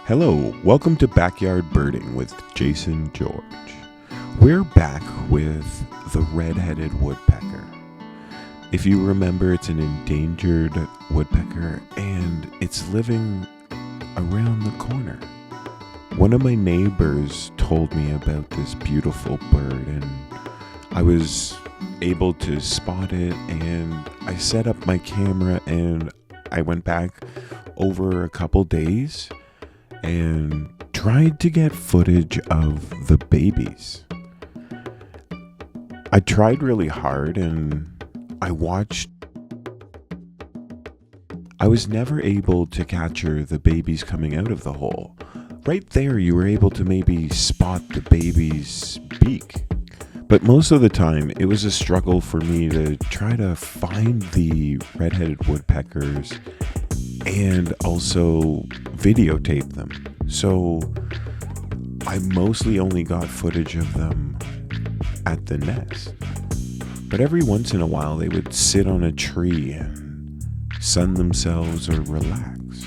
Hello, welcome to Backyard Birding with Jason George. We're back with the redheaded woodpecker. If you remember, it's an endangered woodpecker and it's living around the corner. One of my neighbors told me about this beautiful bird and I was able to spot it, and I set up my camera and I went back over a couple days and tried to get footage of the babies. I tried really hard and I was never able to capture the babies coming out of the hole. Right there, you were able to maybe spot the baby's beak. But most of the time, it was a struggle for me to try to find the redheaded woodpeckers and also videotape them. So I mostly only got footage of them at the nest. But every once in a while, they would sit on a tree and sun themselves or relax.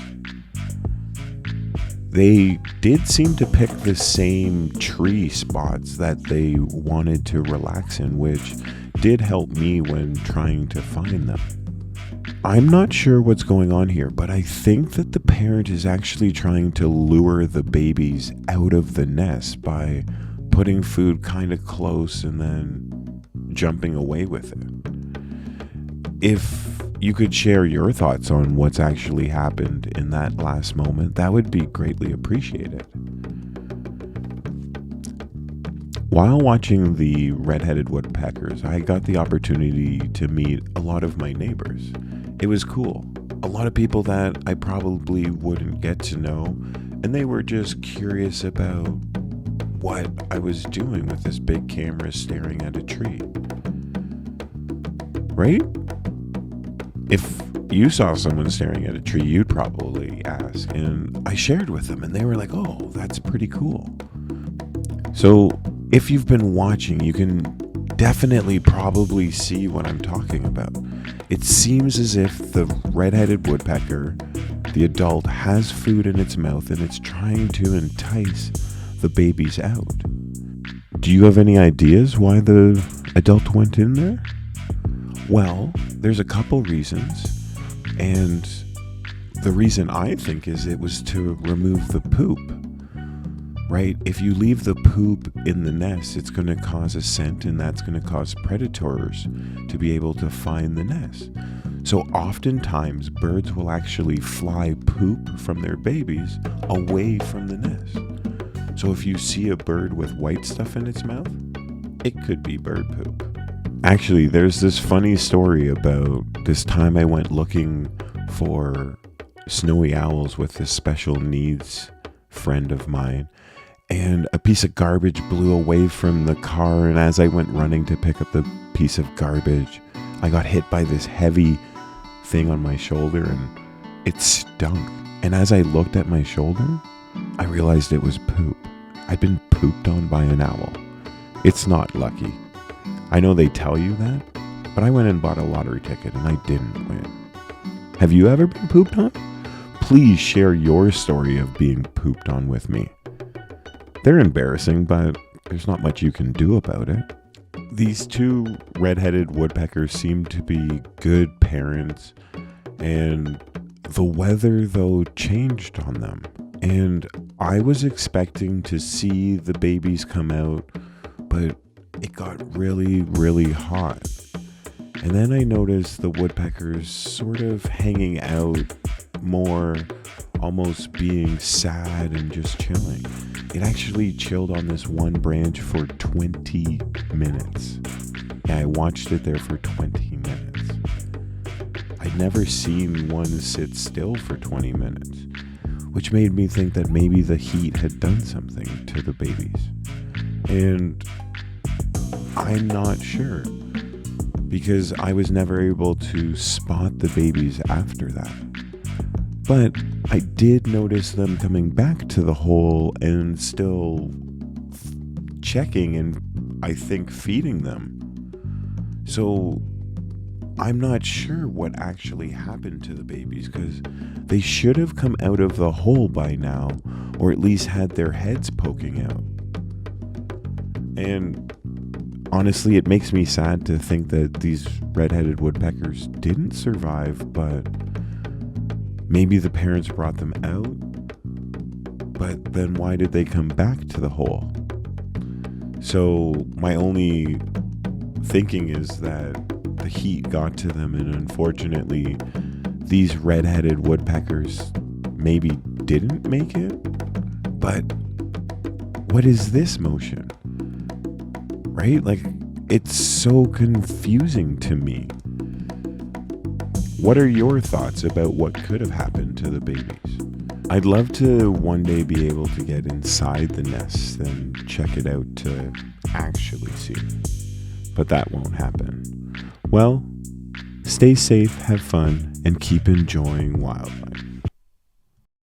They did seem to pick the same tree spots that they wanted to relax in, which did help me when trying to find them. I'm not sure what's going on here, but I think that the parent is actually trying to lure the babies out of the nest by putting food kind of close and then jumping away with it. If you could share your thoughts on what's actually happened in that last moment, that would be greatly appreciated. While watching the redheaded woodpeckers, I got the opportunity to meet a lot of my neighbors. It was cool. A lot of people that I probably wouldn't get to know, and they were just curious about what I was doing with this big camera staring at a tree. Right? If you saw someone staring at a tree, you'd probably ask. And I shared with them, and they were like, "Oh, that's pretty cool." So if you've been watching, you can definitely probably see what I'm talking about. It seems as if the redheaded woodpecker, the adult, has food in its mouth and it's trying to entice the babies out. Do you have any ideas why the adult went in there? Well, there's a couple reasons, and the reason I think is it was to remove the poop. Right? If you leave the poop in the nest, it's going to cause a scent, and that's going to cause predators to be able to find the nest. So oftentimes, birds will actually fly poop from their babies away from the nest. So if you see a bird with white stuff in its mouth, it could be bird poop. Actually, there's this funny story about this time I went looking for snowy owls with this special needs friend of mine. And a piece of garbage blew away from the car, and as I went running to pick up the piece of garbage, I got hit by this heavy thing on my shoulder, and it stunk. And as I looked at my shoulder, I realized it was poop. I'd been pooped on by an owl. It's not lucky. I know they tell you that, but I went and bought a lottery ticket, and I didn't win. Have you ever been pooped on? Please share your story of being pooped on with me. They're embarrassing, but there's not much you can do about it. These two redheaded woodpeckers seem to be good parents, and the weather, though, changed on them. And I was expecting to see the babies come out, but it got really, really hot. And then I noticed the woodpeckers sort of hanging out more, almost being sad and just chilling. It actually chilled on this one branch for 20 minutes. Yeah, I watched it there for 20 minutes. I'd never seen one sit still for 20 minutes, which made me think that maybe the heat had done something to the babies. And I'm not sure, because I was never able to spot the babies after that. But I did notice them coming back to the hole and still checking and I think feeding them. So I'm not sure what actually happened to the babies, because they should have come out of the hole by now, or at least had their heads poking out. And honestly, it makes me sad to think that these red-headed woodpeckers didn't survive, but maybe the parents brought them out. But then why did they come back to the hole? So my only thinking is that the heat got to them, and unfortunately these red-headed woodpeckers maybe didn't make it. But what is this motion? Right? Like, it's so confusing to me. What are your thoughts about what could have happened to the babies? I'd love to one day be able to get inside the nest and check it out to actually see. But that won't happen. Well, stay safe, have fun, and keep enjoying wildlife.